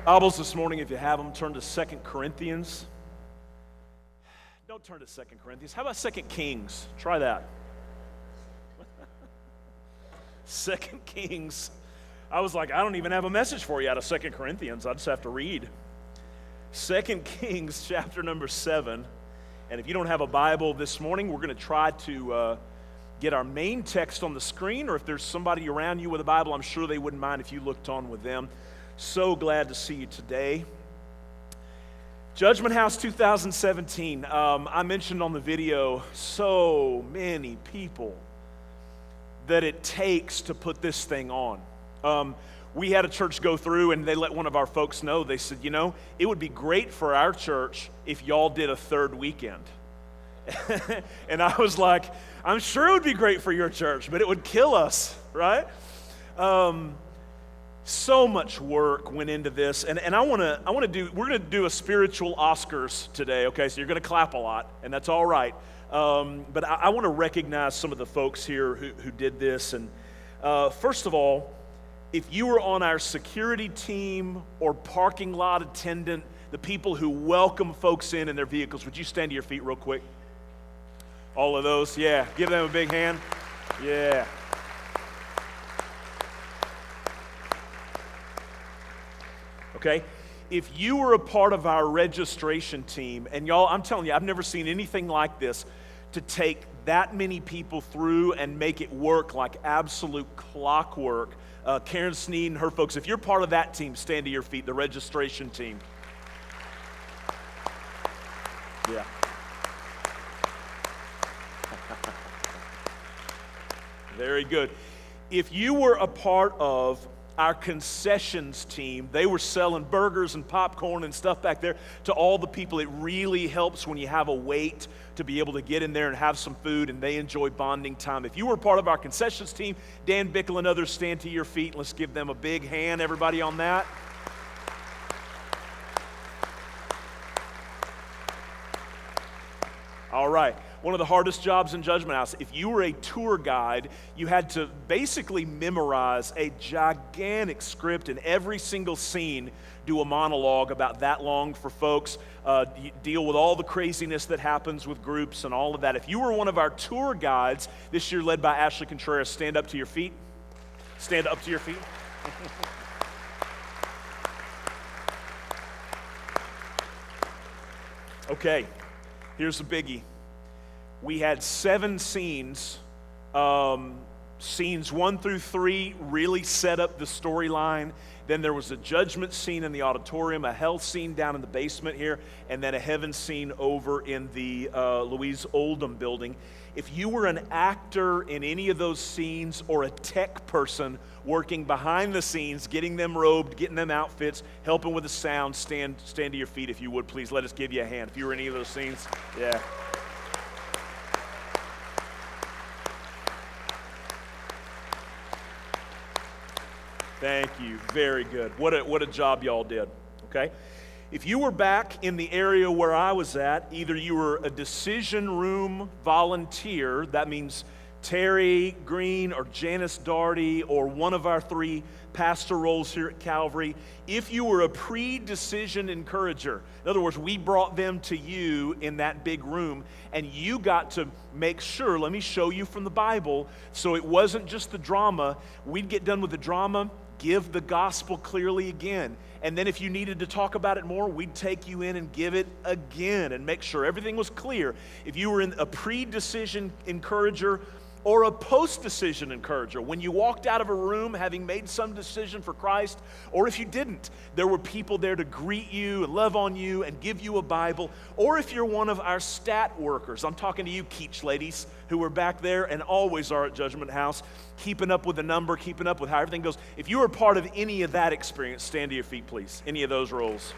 Bibles this morning, if you have them, turn to 2 Corinthians. Don't turn to 2 Corinthians. How about 2 Kings? Try that. 2 Kings. I was like, I don't even have a message for you out of 2 Corinthians. I just have to read. 2 Kings chapter number 7. And if you don't have a Bible this morning, we're going to try to get our main text on the screen, or if there's somebody around you with a Bible, I'm sure they wouldn't mind if you looked on with them. So glad to see you today. Judgment House 2017. I mentioned on the video so many people that it takes to put this thing on. We had a church go through and they let one of our folks know. They said, you know, it would be great for our church if y'all did a third weekend. And I was like, I'm sure it would be great for your church, but it would kill us, right? So much work went into this, and we're gonna do a spiritual Oscars today. Okay, so you're gonna clap a lot, and that's all right. But I want to recognize some of the folks here who did this. And first of all, if you were on our security team or parking lot attendant, the people who welcome folks in their vehicles, would you stand to your feet real quick? All of those, yeah. Give them a big hand. Yeah. Okay, if you were a part of our registration team, and y'all, I'm telling you, I've never seen anything like this, to take that many people through and make it work like absolute clockwork. Karen Sneed and her folks, if you're part of that team, stand to your feet, the registration team. Yeah. Very good. If you were a part of our concessions team, they were selling burgers and popcorn and stuff back there to all the people. It really helps when you have a wait to be able to get in there and have some food, and they enjoy bonding time. If you were part of our concessions team, Dan Bickle and others, stand to your feet. Let's give them a big hand, everybody on that. All right. One of the hardest jobs in Judgment House, if you were a tour guide, you had to basically memorize a gigantic script, in every single scene do a monologue about that long for folks, deal with all the craziness that happens with groups and all of that. If you were one of our tour guides, this year led by Ashley Contreras, stand up to your feet. Stand up to your feet. Okay, here's the biggie. We had 7 scenes. Scenes 1 through 3 really set up the storyline. Then there was a judgment scene in the auditorium, a hell scene down in the basement here, and then a heaven scene over in the Louise Oldham building. If you were an actor in any of those scenes, or a tech person working behind the scenes, getting them robed, getting them outfits, helping with the sound, stand to your feet if you would, please. Let us give you a hand. If you were in any of those scenes, yeah. Thank you. Very good. What a job y'all did. Okay? If you were back in the area where I was at, either you were a decision room volunteer, that means Terry Green or Janice Daugherty or one of our 3 pastor roles here at Calvary. If you were a pre-decision encourager, in other words, we brought them to you in that big room, and you got to make sure, let me show you from the Bible, so it wasn't just the drama. We'd get done with the drama, give the gospel clearly again. And then if you needed to talk about it more, we'd take you in and give it again and make sure everything was clear. If you were in a pre-decision encourager or a post-decision encourager, when you walked out of a room having made some decision for Christ, or if you didn't, there were people there to greet you and love on you and give you a Bible. Or if you're one of our stat workers, I'm talking to you Keach ladies who were back there and always are at Judgment House, keeping up with the number, keeping up with how everything goes. If you were part of any of that experience, stand to your feet, please. Any of those roles.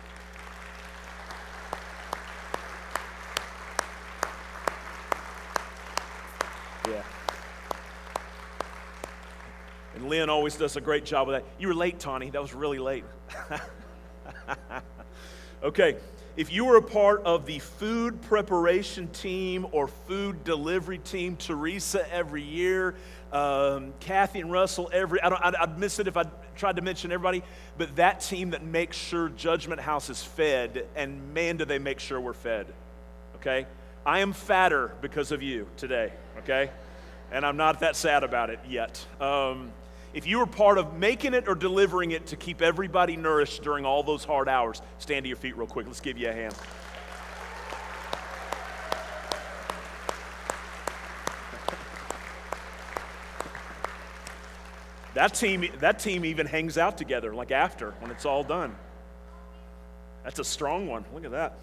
Yeah. And Lynn always does a great job with that. You were late, Tawny. That was really late. Okay. If you were a part of the food preparation team or food delivery team, Teresa every year Kathy and Russell, I'd miss it if I tried to mention everybody, but that team that makes sure Judgment House is fed, and man, do they make sure we're fed, okay? I am fatter because of you today, okay? And I'm not that sad about it yet. If you were part of making it or delivering it to keep everybody nourished during all those hard hours, stand to your feet real quick. Let's give you a hand. That team even hangs out together, like after, when it's all done. That's a strong one. Look at that.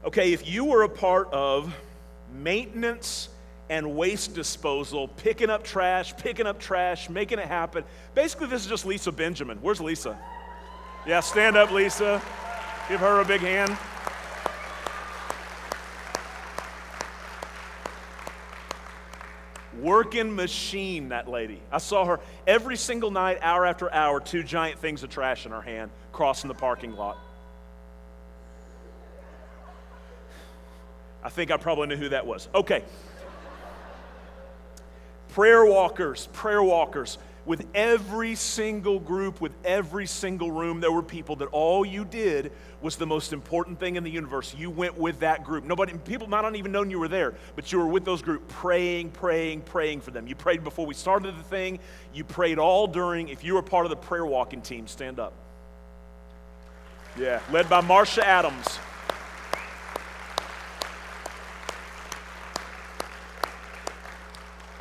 Okay, if you were a part of maintenance and waste disposal, picking up trash, making it happen. Basically, this is just Lisa Benjamin. Where's Lisa? Yeah, stand up, Lisa. Give her a big hand. Working machine, that lady. I saw her every single night, hour after hour, 2 giant things of trash in her hand, crossing the parking lot. I think I probably knew who that was. Okay. Prayer walkers. With every single group, with every single room, there were people that all you did was the most important thing in the universe. You went with that group. People might not even known you were there, but you were with those group praying for them. You prayed before we started the thing. You prayed all during. If you were part of the prayer walking team, stand up. Yeah, led by Marsha Adams.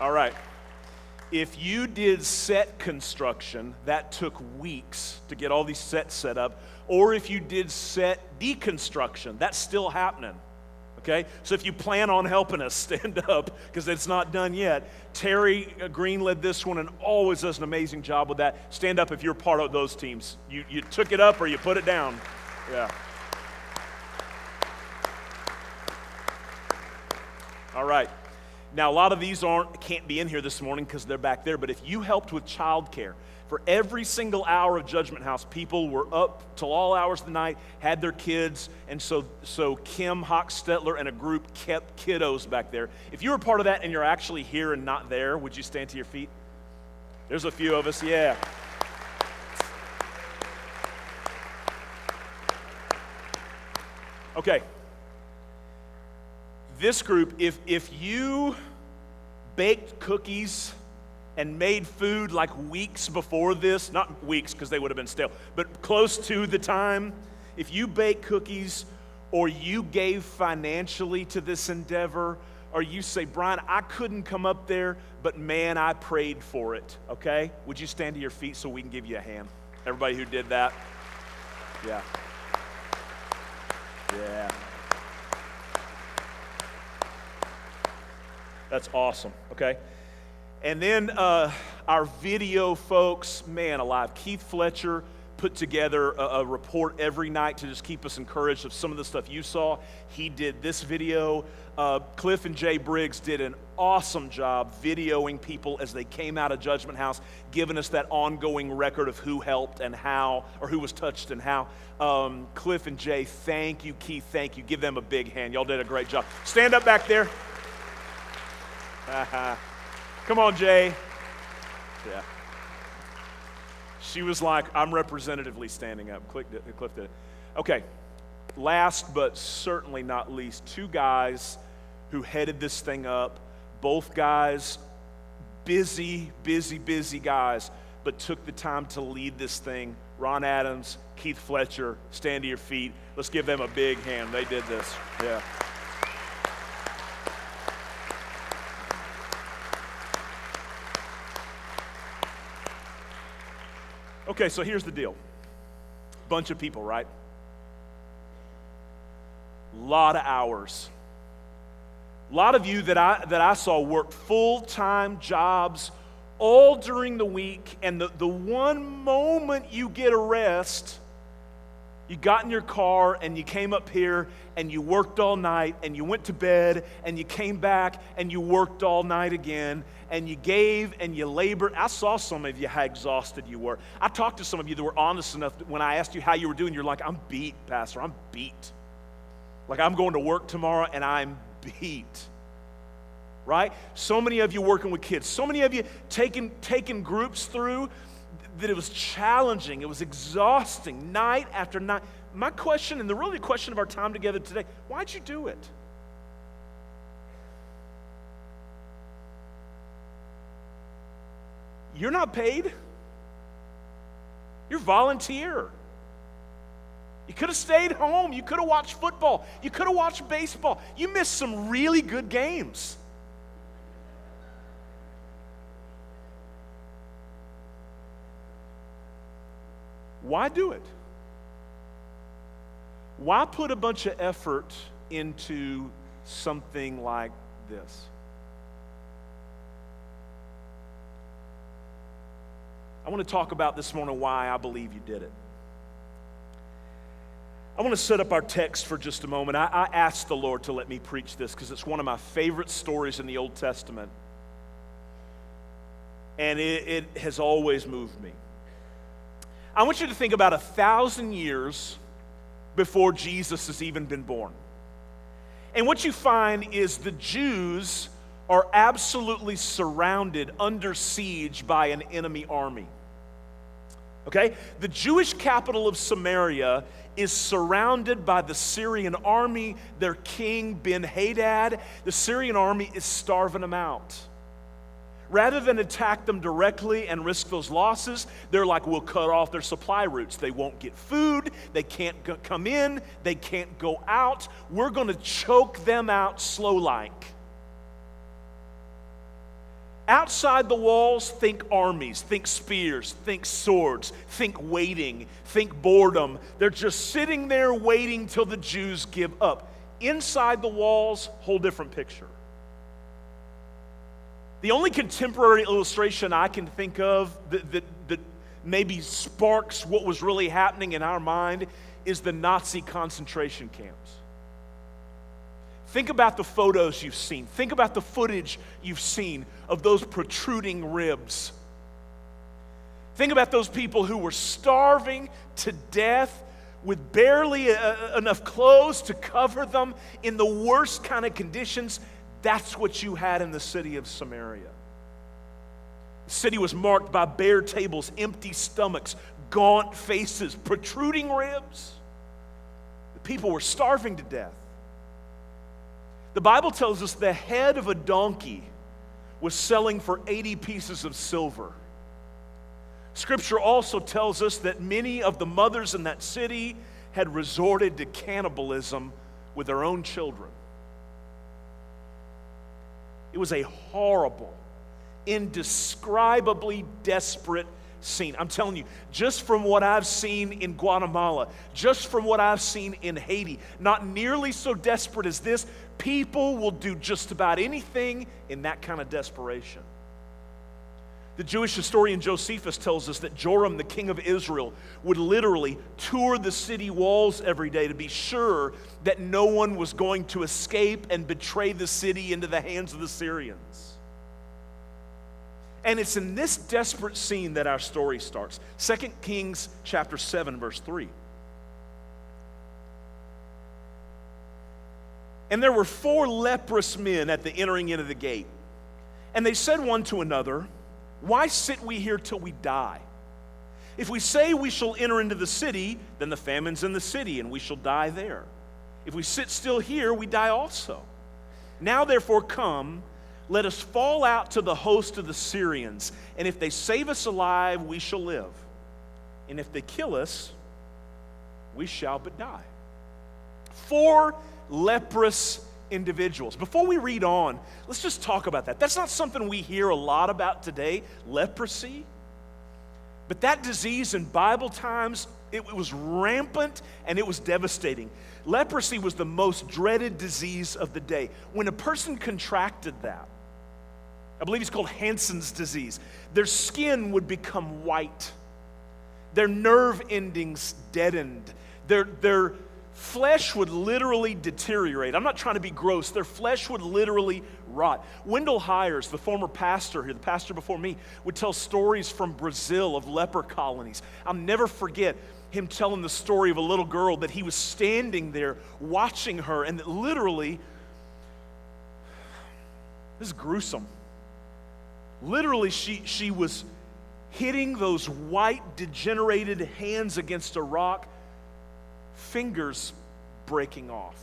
All right. If you did set construction, that took weeks to get all these sets set up. Or if you did set deconstruction, that's still happening. Okay? So if you plan on helping us, stand up, because it's not done yet. Terry Green led this one and always does an amazing job with that. Stand up if you're part of those teams. You took it up or you put it down. Yeah. All right. Now, a lot of these can't be in here this morning because they're back there, but if you helped with childcare, for every single hour of Judgment House, people were up till all hours of the night, had their kids, and so Kim Hochstetler and a group kept kiddos back there. If you were part of that and you're actually here and not there, would you stand to your feet? There's a few of us, yeah. Okay. This group, if you baked cookies and made food like weeks before this, not weeks because they would have been stale, but close to the time, if you baked cookies or you gave financially to this endeavor, or you say, Brian, I couldn't come up there, but man, I prayed for it, okay? Would you stand to your feet so we can give you a hand? Everybody who did that? Yeah. Yeah. That's awesome, okay? And then our video folks, man alive, Keith Fletcher put together a report every night to just keep us encouraged of some of the stuff you saw. He did this video. Cliff and Jay Briggs did an awesome job videoing people as they came out of Judgment House, giving us that ongoing record of who helped and how, or who was touched and how. Cliff and Jay, thank you. Keith, thank you. Give them a big hand. Y'all did a great job. Stand up back there. Come on, Jay. Yeah. She was like, I'm representatively standing up. Cliff did it. Okay. Last but certainly not least, 2 guys who headed this thing up. Both guys, busy guys, but took the time to lead this thing. Ron Adams, Keith Fletcher, stand to your feet. Let's give them a big hand. They did this. Yeah. Okay, so here's the deal. Bunch of people, right? Lot of hours. A lot of you that I saw worked full-time jobs all during the week, and the one moment you get a rest, you got in your car and you came up here and you worked all night and you went to bed and you came back and you worked all night again and you gave and you labored. I saw some of you how exhausted you were. I talked to some of you that were honest enough that when I asked you how you were doing, you're like, I'm beat, Pastor, I'm beat. Like I'm going to work tomorrow and I'm beat. right? So many of you working with kids, so many of you taking groups through that it was challenging, it was exhausting, night after night. My question, and the really question of our time together today, why'd you do it? You're not paid. You're volunteer. You could have stayed home. You could have watched football. You could have watched baseball. You missed some really good games. Why do it? Why put a bunch of effort into something like this? I want to talk about this morning why I believe you did it. I want to set up our text for just a moment. I asked the Lord to let me preach this because it's one of my favorite stories in the Old Testament. And it has always moved me. I want you to think about 1,000 years before Jesus has even been born. And what you find is the Jews are absolutely surrounded, under siege by an enemy army. Okay? The Jewish capital of Samaria is surrounded by the Syrian army, their king Ben-Hadad. The Syrian army is starving them out. Rather than attack them directly and risk those losses, they're like, we'll cut off their supply routes. They won't get food, they can't come in, they can't go out. We're going to choke them out slow-like. Outside the walls, think armies, think spears, think swords, think waiting, think boredom. They're just sitting there waiting till the Jews give up. Inside the walls, whole different picture. The only contemporary illustration I can think of that maybe sparks what was really happening in our mind is the Nazi concentration camps. Think about the photos you've seen. Think about the footage you've seen of those protruding ribs. Think about those people who were starving to death with barely enough clothes to cover them in the worst kind of conditions. That's what you had in the city of Samaria. The city was marked by bare tables, empty stomachs, gaunt faces, protruding ribs. The people were starving to death. The Bible tells us the head of a donkey was selling for 80 pieces of silver. Scripture also tells us that many of the mothers in that city had resorted to cannibalism with their own children. It was a horrible, indescribably desperate scene. I'm telling you, just from what I've seen in Guatemala, just from what I've seen in Haiti, not nearly so desperate as this, people will do just about anything in that kind of desperation. The Jewish historian Josephus tells us that Joram, the king of Israel, would literally tour the city walls every day to be sure that no one was going to escape and betray the city into the hands of the Syrians. And it's in this desperate scene that our story starts. 2 Kings chapter 7, verse 3. And there were 4 leprous men at the entering in of the gate. And they said one to another, "Why sit we here till we die? If we say we shall enter into the city, then the famine's in the city, and we shall die there. If we sit still here, we die also. Now therefore come, let us fall out to the host of the Syrians, and if they save us alive, we shall live. And if they kill us, we shall but die." 4 leprous individuals. Before we read on, let's just talk about that. That's not something we hear a lot about today, leprosy. But that disease in Bible times, it was rampant and it was devastating. Leprosy was the most dreaded disease of the day. When a person contracted that, I believe it's called Hansen's disease, their skin would become white. Their nerve endings deadened. Their flesh would literally deteriorate. I'm not trying to be gross. Their flesh would literally rot. Wendell Hires, the former pastor here, the pastor before me, would tell stories from Brazil of leper colonies. I'll never forget him telling the story of a little girl that he was standing there watching her, and that literally This is gruesome. Literally, she was hitting those white, degenerated hands against a rock, fingers breaking off.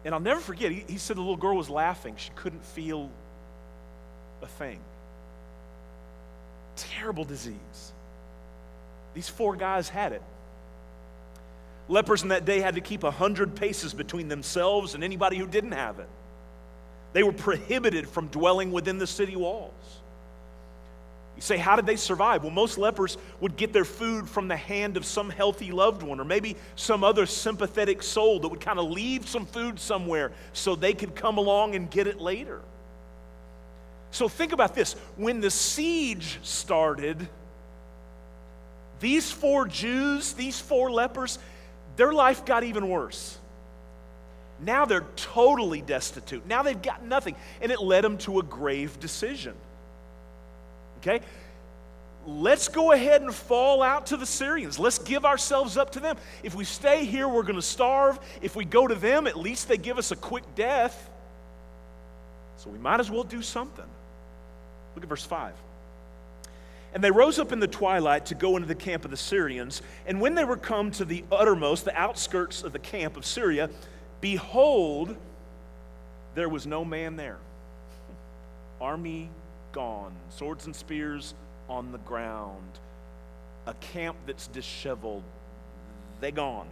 And I'll never forget, he said the little girl was laughing. She couldn't feel a thing. Terrible disease. These 4 guys had it. Lepers in that day had to keep 100 paces between themselves and anybody who didn't have it. They were prohibited from dwelling within the city walls. You say, how did they survive? Well, most lepers would get their food from the hand of some healthy loved one, or maybe some other sympathetic soul that would kind of leave some food somewhere so they could come along and get it later. So think about this. When the siege started, these 4 Jews, these 4 lepers, their life got even worse. Now they're totally destitute. Now they've got nothing. And it led them to a grave decision. Okay? Let's go ahead and fall out to the Syrians. Let's give ourselves up to them. If we stay here, we're going to starve. If we go to them, at least they give us a quick death. So we might as well do something. Look at verse 5. And they rose up in the twilight to go into the camp of the Syrians. And when they were come to the uttermost, the outskirts of the camp of Syria, behold, there was no man there. Army gone, swords and spears on the ground. A camp that's disheveled. They gone.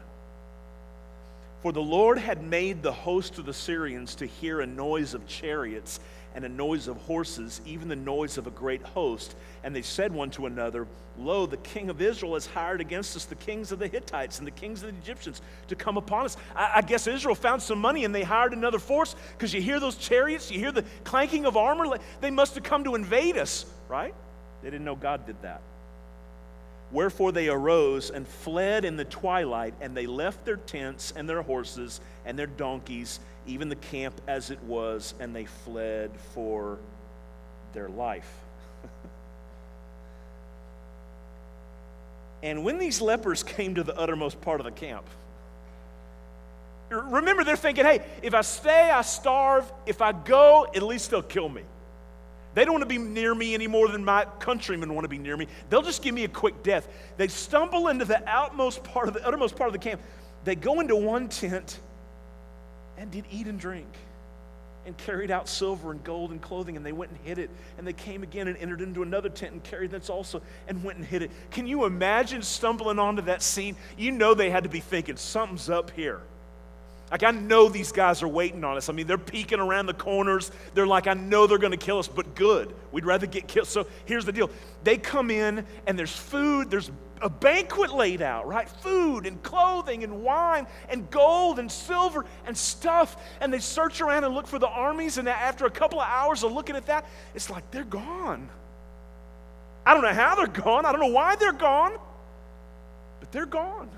For the Lord had made the host of the Syrians to hear a noise of chariots and a noise of horses, even the noise of a great host. And they said one to another, Lo, the king of Israel has hired against us the kings of the Hittites and the kings of the Egyptians to come upon us. I guess Israel found some money and they hired another force, because you hear those chariots, you hear the clanking of armor. They must have come to invade us, right? They didn't know God did that. Wherefore they arose and fled in the twilight, and they left their tents and their horses and their donkeys, even the camp as it was, and they fled for their life. And when these lepers came to the uttermost part of the camp, remember, they're thinking, hey, if I stay, I starve. If I go, at least they'll kill me. They don't want to be near me any more than my countrymen want to be near me. They'll just give me a quick death. They stumble into the uttermost part of the camp. They go into one tent and did eat and drink, and carried out silver and gold and clothing, and they went and hid it. And they came again and entered into another tent and carried this also and went and hid it. Can you imagine stumbling onto that scene? You know they had to be thinking, something's up here. Like, I know these guys are waiting on us. I mean, they're peeking around the corners. They're like, I know they're going to kill us, but good. We'd rather get killed. So here's the deal. They come in, and there's food. There's a banquet laid out, right? Food and clothing and wine and gold and silver and stuff. And they search around and look for the armies, and after a couple of hours of looking at that, it's like they're gone. I don't know how they're gone. I don't know why they're gone, but they're gone.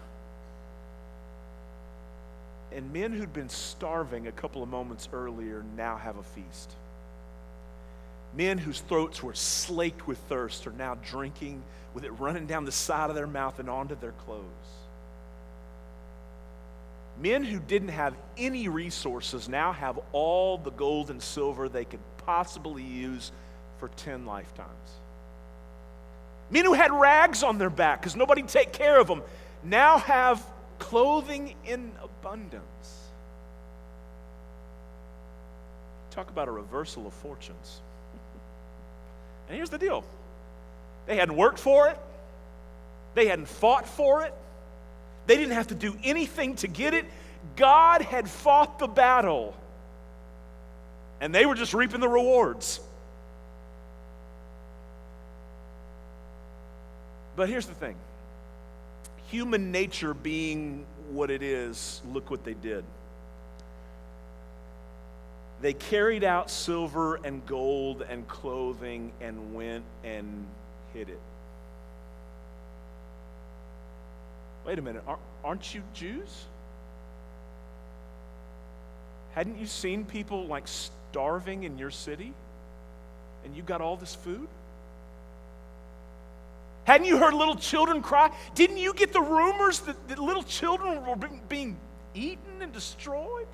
And men who'd been starving a couple of moments earlier now have a feast. Men whose throats were slaked with thirst are now drinking with it running down the side of their mouth and onto their clothes. Men who didn't have any resources now have all the gold and silver they could possibly use for 10 lifetimes. Men who had rags on their back because nobody would take care of them now have clothing in abundance. Talk about a reversal of fortunes. And here's the deal. They hadn't worked for it. They hadn't fought for it. They didn't have to do anything to get it. God had fought the battle. And they were just reaping the rewards. But here's the thing. Human nature being what it is, look what they did. They carried out silver and gold and clothing and went and hid it. Wait a minute, aren't you Jews? Hadn't you seen people like starving in your city? And you got all this food? Hadn't you heard little children cry? Didn't you get the rumors that little children were being eaten and destroyed?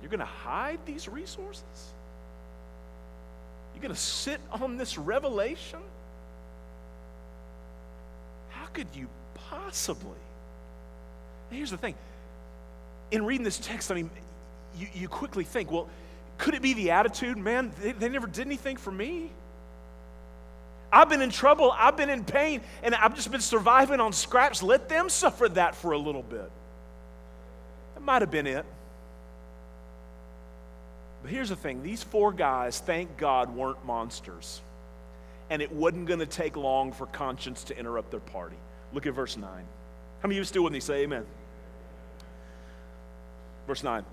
You're going to hide these resources? You're going to sit on this revelation? How could you possibly? Now, here's the thing. In reading this text, I mean, you quickly think, well, could it be the attitude? Man, they never did anything for me. I've been in trouble, I've been in pain, and I've just been surviving on scraps. Let them suffer that for a little bit. That might have been it. But here's the thing. These 4 guys, thank God, weren't monsters. And it wasn't going to take long for conscience to interrupt their party. Look at verse 9. How many of you still with me? Say amen. Verse 9.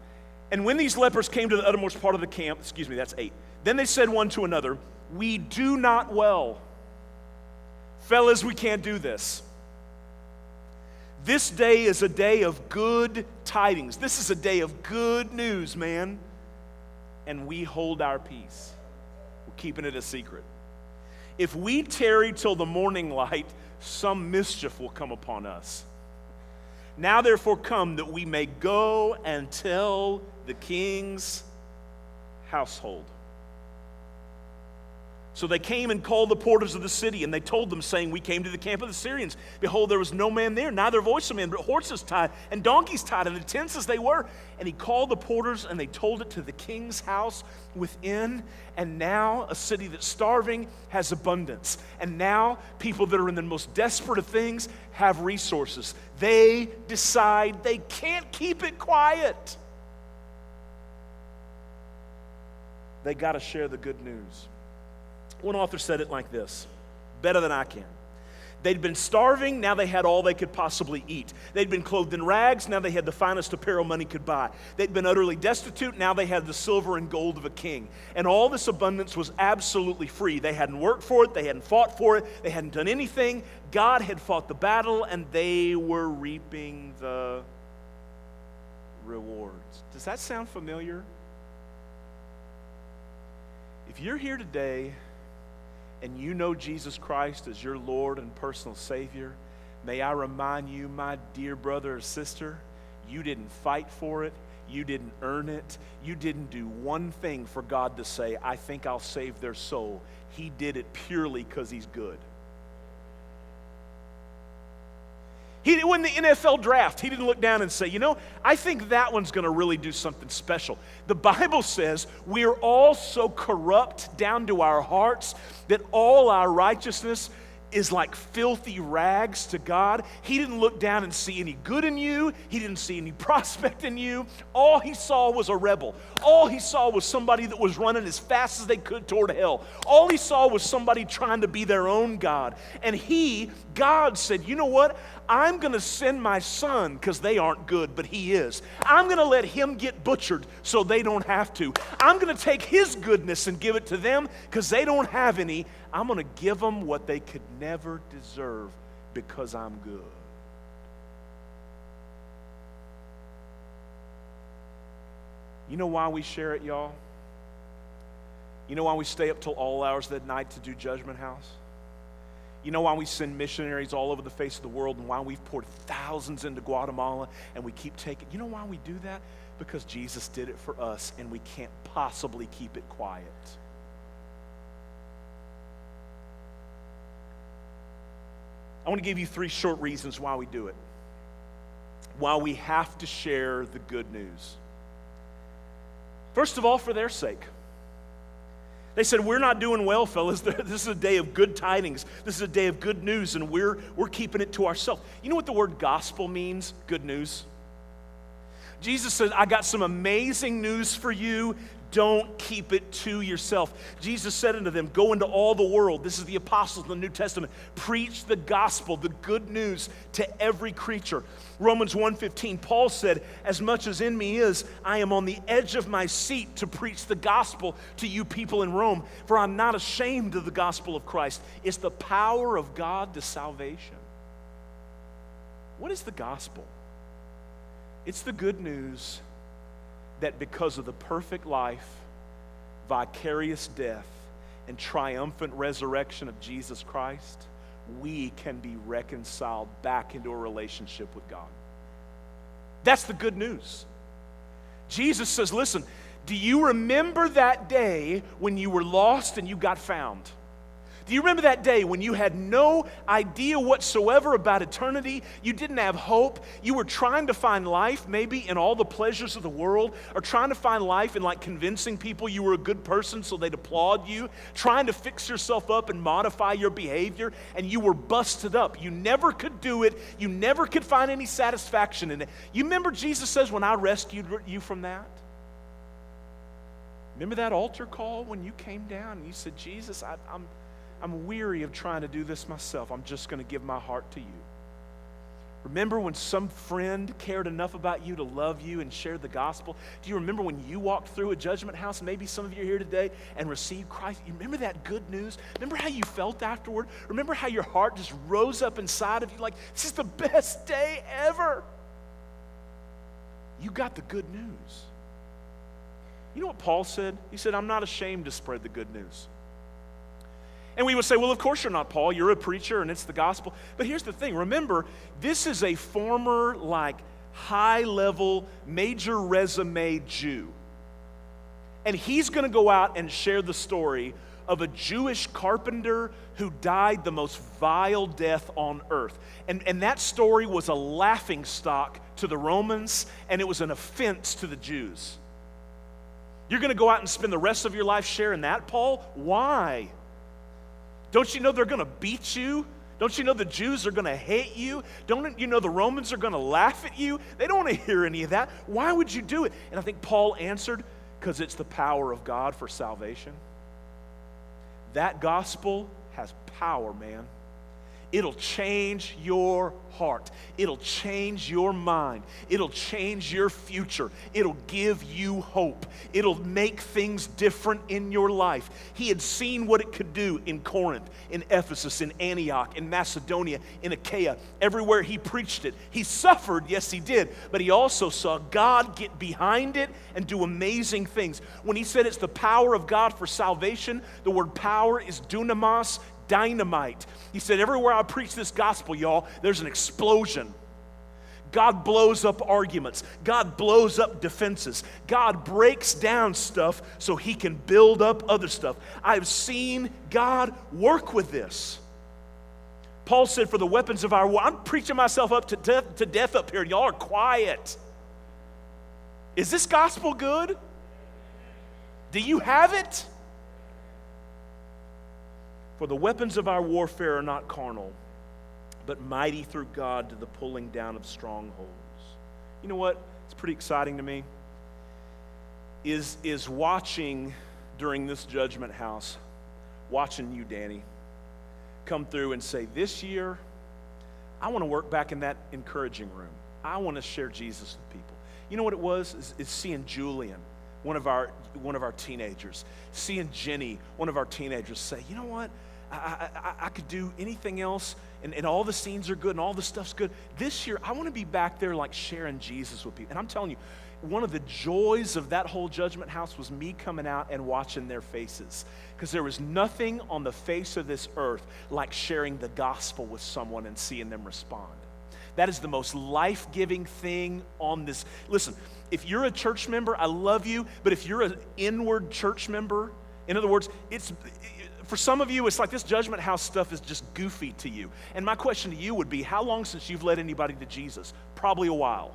And when these lepers came to the uttermost part of the camp, that's 8. Then they said one to another, we do not well. Fellas, we can't do this. This day is a day of good tidings. This is a day of good news, man. And we hold our peace. We're keeping it a secret. If we tarry till the morning light, some mischief will come upon us. Now therefore come that we may go and tell the king's household. So they came and called the porters of the city, and they told them, saying, we came to the camp of the Syrians. Behold, there was no man there, neither voice of man, but horses tied, and donkeys tied, and the tents as they were. And he called the porters, and they told it to the king's house within. And now a city that's starving has abundance. And now people that are in the most desperate of things have resources. They decide they can't keep it quiet. They got to share the good news. One author said it like this, better than I can. They'd been starving, now they had all they could possibly eat. They'd been clothed in rags, now they had the finest apparel money could buy. They'd been utterly destitute, now they had the silver and gold of a king. And all this abundance was absolutely free. They hadn't worked for it, they hadn't fought for it, they hadn't done anything. God had fought the battle, and they were reaping the rewards. Does that sound familiar? If you're here today and you know Jesus Christ as your Lord and personal Savior, may I remind you, my dear brother or sister, you didn't fight for it, you didn't earn it, you didn't do one thing for God to say, I think I'll save their soul. He did it purely because He's good. He won the NFL draft. He didn't look down and say, I think that one's going to really do something special. The Bible says we're all so corrupt down to our hearts that all our righteousness is like filthy rags to God. He didn't look down and see any good in you. He didn't see any prospect in you. All He saw was a rebel. All He saw was somebody that was running as fast as they could toward hell. All He saw was somebody trying to be their own God. And God said, you know what? I'm going to send my Son because they aren't good, but He is. I'm going to let Him get butchered so they don't have to. I'm going to take His goodness and give it to them because they don't have any. I'm going to give them what they could never deserve because I'm good. You know why we share it, y'all? You know why we stay up till all hours of the night to do Judgment House? You know why we send missionaries all over the face of the world and why we've poured thousands into Guatemala and we keep taking? You know why we do that? Because Jesus did it for us and we can't possibly keep it quiet. I want to give you 3 short reasons why we do it. Why we have to share the good news. First of all, for their sake. They said, we're not doing well, fellas. This is a day of good tidings. This is a day of good news, and we're keeping it to ourselves. You know what the word gospel means? Good news. Jesus said, I got some amazing news for you. Don't keep it to yourself. Jesus said unto them, go into all the world. This is the apostles in the New Testament. Preach the gospel, the good news to every creature. Romans 1:15, Paul said, as much as in me is, I am on the edge of my seat to preach the gospel to you people in Rome, for I'm not ashamed of the gospel of Christ. It's the power of God to salvation. What is the gospel? It's the good news that because of the perfect life, vicarious death, and triumphant resurrection of Jesus Christ, we can be reconciled back into a relationship with God. That's the good news. Jesus says, listen, do you remember that day when you were lost and you got found? Do you remember that day when you had no idea whatsoever about eternity? You didn't have hope. You were trying to find life maybe in all the pleasures of the world, or trying to find life in like convincing people you were a good person so they'd applaud you, trying to fix yourself up and modify your behavior, and you were busted up. You never could do it. You never could find any satisfaction in it. You remember Jesus says, when I rescued you from that? Remember that altar call when you came down and you said, Jesus, I'm weary of trying to do this myself. I'm just going to give my heart to you. Remember when some friend cared enough about you to love you and share the gospel? Do you remember when you walked through a judgment house? Maybe some of you are here today and received Christ. You remember that good news? Remember how you felt afterward? Remember how your heart just rose up inside of you like, this is the best day ever? You got the good news. You know what Paul said? He said, I'm not ashamed to spread the good news. And we would say, well, of course you're not, Paul. You're a preacher and it's the gospel. But here's the thing. Remember, this is a former, high-level, major resume Jew. And he's going to go out and share the story of a Jewish carpenter who died the most vile death on earth. And that story was a laughingstock to the Romans, and it was an offense to the Jews. You're going to go out and spend the rest of your life sharing that, Paul? Why? Don't you know they're going to beat you? Don't you know the Jews are going to hate you? Don't you know the Romans are going to laugh at you? They don't want to hear any of that. Why would you do it? And I think Paul answered, because it's the power of God for salvation. That gospel has power, man. It'll change your heart. It'll change your mind. It'll change your future. It'll give you hope. It'll make things different in your life. He had seen what it could do in Corinth, in Ephesus, in Antioch, in Macedonia, in Achaia, everywhere he preached it. He suffered, yes he did, but he also saw God get behind it and do amazing things. When he said it's the power of God for salvation, the word power is dunamis, dynamite. He said, everywhere I preach this gospel, y'all, there's an explosion. God blows up arguments. God blows up defenses. God breaks down stuff so he can build up other stuff. I've seen God work with this. Paul said, for the weapons of our war, I'm preaching myself up to death up here, and y'all are quiet. Is this gospel good? Do you have it? For the weapons of our warfare are not carnal, but mighty through God to the pulling down of strongholds. You know what? It's pretty exciting to me. Is watching during this judgment house, watching you, Danny, come through and say, this year, I want to work back in that encouraging room. I want to share Jesus with people. You know what it was? Is seeing Julian, one of our teenagers, seeing Jenny, one of our teenagers, say, you know what? I could do anything else, and all the scenes are good, and all the stuff's good. This year, I want to be back there sharing Jesus with people. And I'm telling you, one of the joys of that whole judgment house was me coming out and watching their faces. Because there was nothing on the face of this earth like sharing the gospel with someone and seeing them respond. That is the most life-giving thing on this. Listen, if you're a church member, I love you, but if you're an inward church member, in other words, for some of you, it's like this judgment house stuff is just goofy to you. And my question to you would be, how long since you've led anybody to Jesus? Probably a while.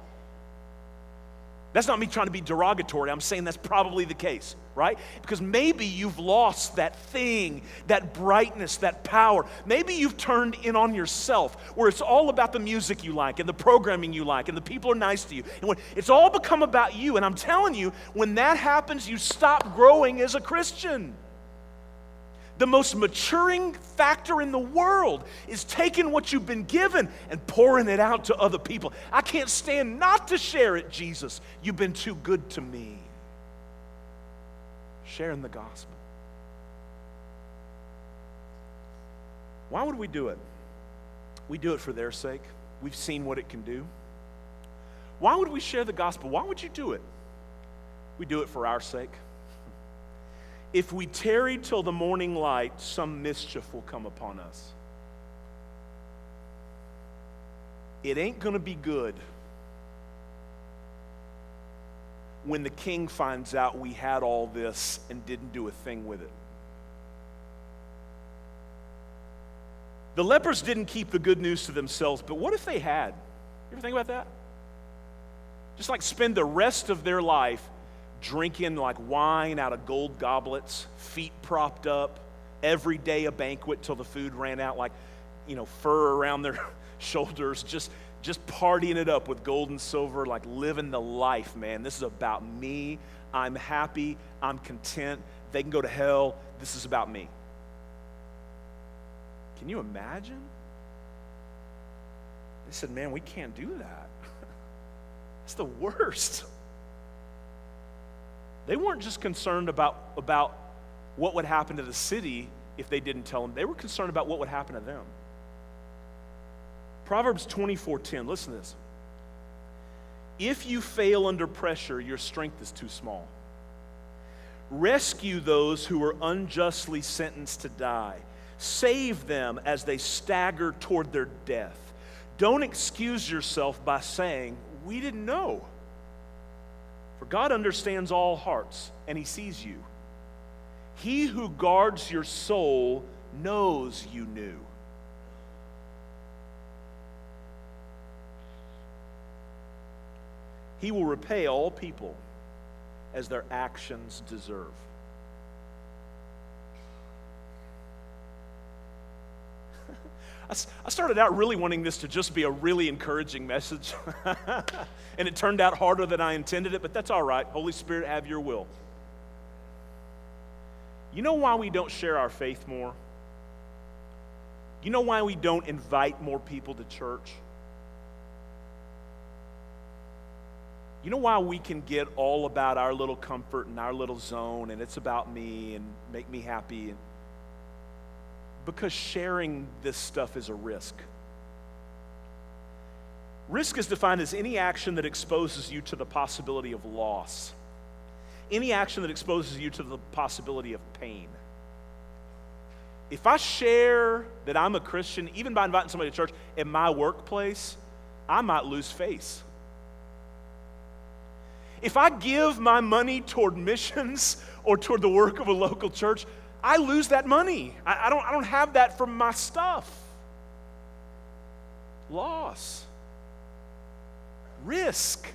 That's not me trying to be derogatory. I'm saying that's probably the case, right? Because maybe you've lost that thing, that brightness, that power. Maybe you've turned in on yourself, where it's all about the music you like and the programming you like and the people are nice to you. And when it's all become about you, and I'm telling you, when that happens, you stop growing as a Christian. The most maturing factor in the world is taking what you've been given and pouring it out to other people. I can't stand not to share it, Jesus. You've been too good to me. Sharing the gospel. Why would we do it? We do it for their sake. We've seen what it can do. Why would we share the gospel? Why would you do it? We do it for our sake. If we tarry till the morning light, some mischief will come upon us. It ain't going to be good. when the king finds out we had all this and didn't do a thing with it? The lepers didn't keep the good news to themselves, but what if they had? You ever think about that? Just like spend the rest of their life drinking like wine out of gold goblets, feet propped up, every day a banquet till the food ran out, like, fur around their shoulders, just partying it up with gold and silver, like living the life, man. This is about me. I'm happy. I'm content. They can go to hell. This is about me. Can you imagine? They said, man, we can't do that. It's the worst. They weren't just concerned about what would happen to the city if they didn't tell them. They were concerned about what would happen to them. Proverbs 24:10, listen to this. If you fail under pressure, your strength is too small. Rescue those who are unjustly sentenced to die. Save them as they stagger toward their death. Don't excuse yourself by saying, we didn't know. For God understands all hearts, and He sees you. He who guards your soul knows you knew. He will repay all people as their actions deserve. I started out really wanting this to just be a really encouraging message, and it turned out harder than I intended it, but that's all right. Holy Spirit, have your will. You know why we don't share our faith more? You know why we don't invite more people to church? You know why we can get all about our little comfort and our little zone, and it's about me and make me happy? Because sharing this stuff is a risk. Risk is defined as any action that exposes you to the possibility of loss. Any action that exposes you to the possibility of pain. If I share that I'm a Christian, even by inviting somebody to church in my workplace, I might lose face. If I give my money toward missions or toward the work of a local church, I lose that money. I don't have that from my stuff. Loss. Risk.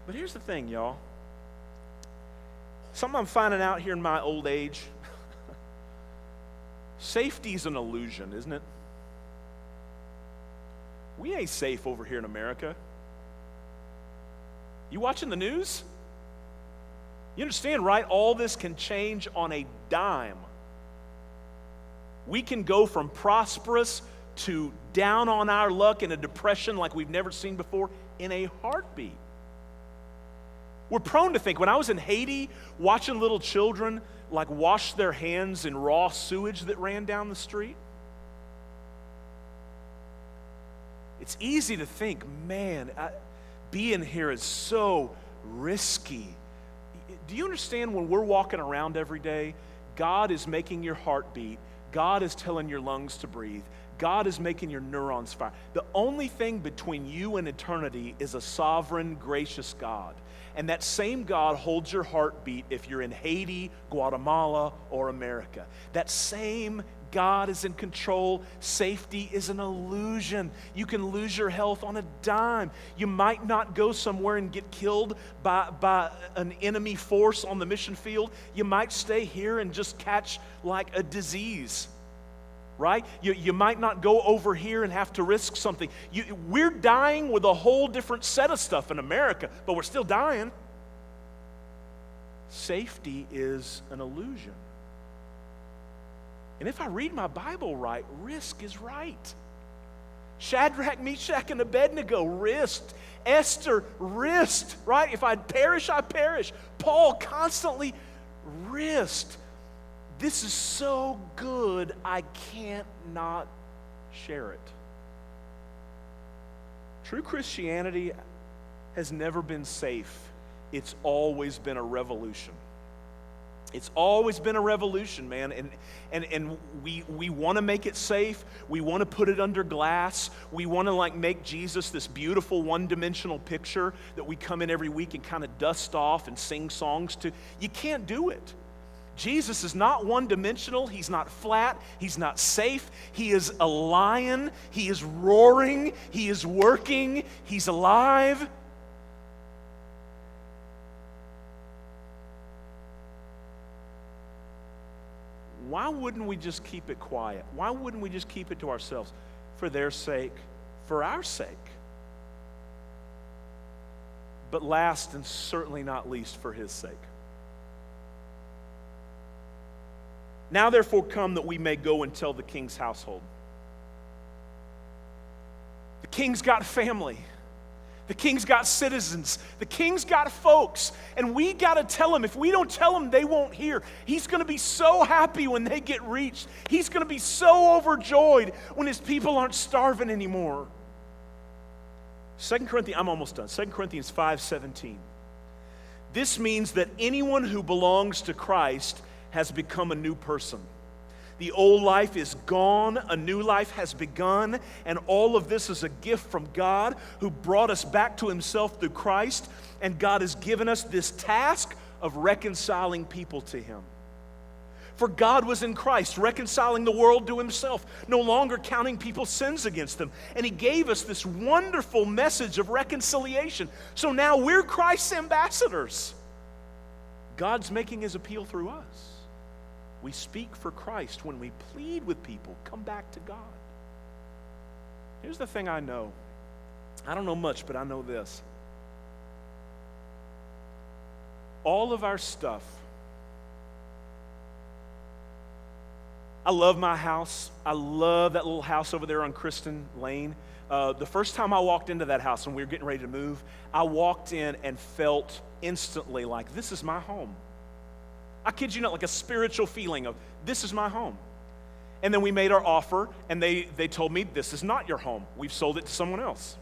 But here's the thing, y'all. Something I'm finding out here in my old age. Safety's an illusion, isn't it? We ain't safe over here in America. You watching the news? You understand, right? All this can change on a dime. We can go from prosperous to down on our luck in a depression like we've never seen before in a heartbeat. We're prone to think, when I was in Haiti watching little children like wash their hands in raw sewage that ran down the street, it's easy to think, man, being here is so risky. Do you understand, when we're walking around every day, God is making your heart beat. God is telling your lungs to breathe. God is making your neurons fire. The only thing between you and eternity is a sovereign, gracious God. And that same God holds your heartbeat if you're in Haiti, Guatemala, or America. That same God is in control. Safety is an illusion. You can lose your health on a dime. You might not go somewhere and get killed by an enemy force on the mission field. You might stay here and just catch like a disease, right? You might not go over here and have to risk something. We're dying with a whole different set of stuff in America, but we're still dying. Safety is an illusion. And if I read my Bible right, risk is right. Shadrach, Meshach, and Abednego risked. Esther risked, right? If I perish, I perish. Paul constantly risked. This is so good, I can't not share it. True Christianity has never been safe. It's always been a revolution. It's always been a revolution, man, and we want to make it safe. We want to put it under glass. We want to make Jesus this beautiful one-dimensional picture that we come in every week and kind of dust off and sing songs to. You can't do it. Jesus is not one-dimensional. He's not flat. He's not safe. He is a lion. He is roaring. He is working. He's alive. Why wouldn't we just keep it quiet? Why wouldn't we just keep it to ourselves? For their sake, for our sake. But last and certainly not least, for his sake. Now therefore come that we may go and tell the king's household. The king's got family. The king's got citizens. The king's got folks. And we got to tell them. If we don't tell them, they won't hear. He's going to be so happy when they get reached. He's going to be so overjoyed when his people aren't starving anymore. 2 Corinthians, I'm almost done. 2 Corinthians 5:17. This means that anyone who belongs to Christ has become a new person. The old life is gone, a new life has begun, and all of this is a gift from God who brought us back to himself through Christ, and God has given us this task of reconciling people to him. For God was in Christ, reconciling the world to himself, no longer counting people's sins against them. And he gave us this wonderful message of reconciliation. So now we're Christ's ambassadors. God's making his appeal through us. We speak for Christ when we plead with people, come back to God. Here's the thing I know. I don't know much, but I know this. All of our stuff. I love my house. I love that little house over there on Kristen Lane. The first time I walked into that house when we were getting ready to move, I walked in and felt instantly like, this is my home. I kid you not, like a spiritual feeling of, this is my home. And then we made our offer, and they told me, this is not your home. We've sold it to someone else.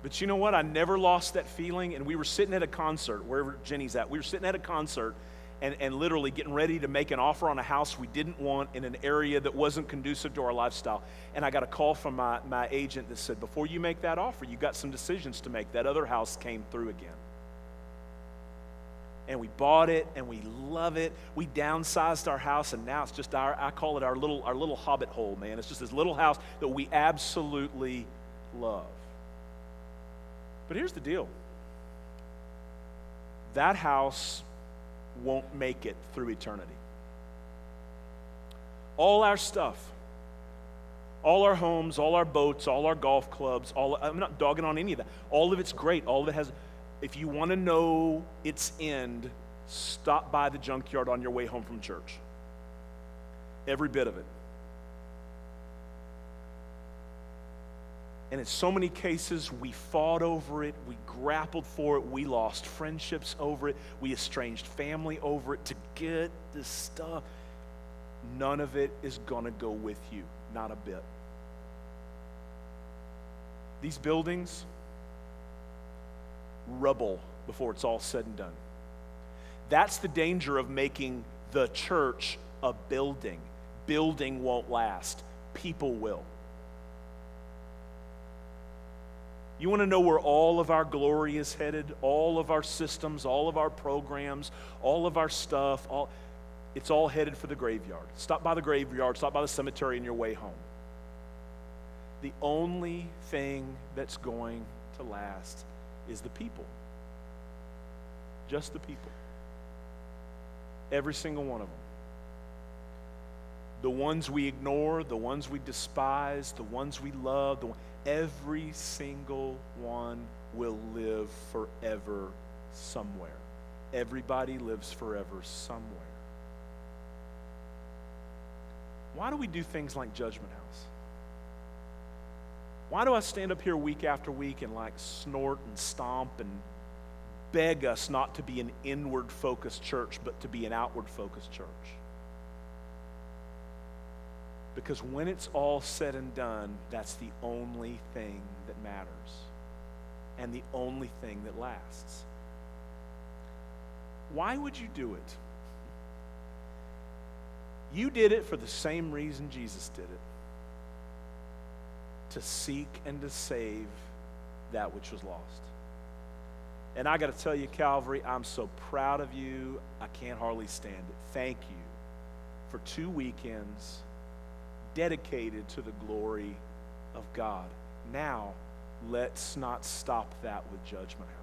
But you know what? I never lost that feeling, and we were sitting at a concert, wherever Jenny's at. We were sitting at a concert and literally getting ready to make an offer on a house we didn't want in an area that wasn't conducive to our lifestyle. And I got a call from my agent that said, before you make that offer, you got some decisions to make. That other house came through again. And we bought it, and we love it. We downsized our house, and now it's just I call it our little hobbit hole, man. It's just this little house that we absolutely love. But here's the deal. That house won't make it through eternity. All our stuff, all our homes, all our boats, all our golf clubs, I'm not dogging on any of that. All of it's great. All of it has. If you want to know its end, stop by the junkyard on your way home from church. Every bit of it. And in so many cases, we fought over it, we grappled for it, we lost friendships over it, we estranged family over it to get this stuff. None of it is going to go with you, not a bit. These buildings, rubble before it's all said and done. That's the danger of making the church a building. Building won't last. People will. You want to know where all of our glory is headed? All of our systems, all of our programs, all of our stuff, it's all headed for the graveyard. Stop by the graveyard, stop by the cemetery on your way home. The only thing that's going to last is the people. Just the people. Every single one of them. The ones we ignore, the ones we despise, the ones we love, every single one will live forever somewhere. Everybody lives forever somewhere. Why do we do things like Judgment House? Why do I stand up here week after week and snort and stomp and beg us not to be an inward-focused church, but to be an outward-focused church? Because when it's all said and done, that's the only thing that matters and the only thing that lasts. Why would you do it? You did it for the same reason Jesus did it. To seek and to save that which was lost. And I got to tell you, Calvary, I'm so proud of you. I can't hardly stand it. Thank you for 2 weekends dedicated to the glory of God. Now, let's not stop that with Judgment House.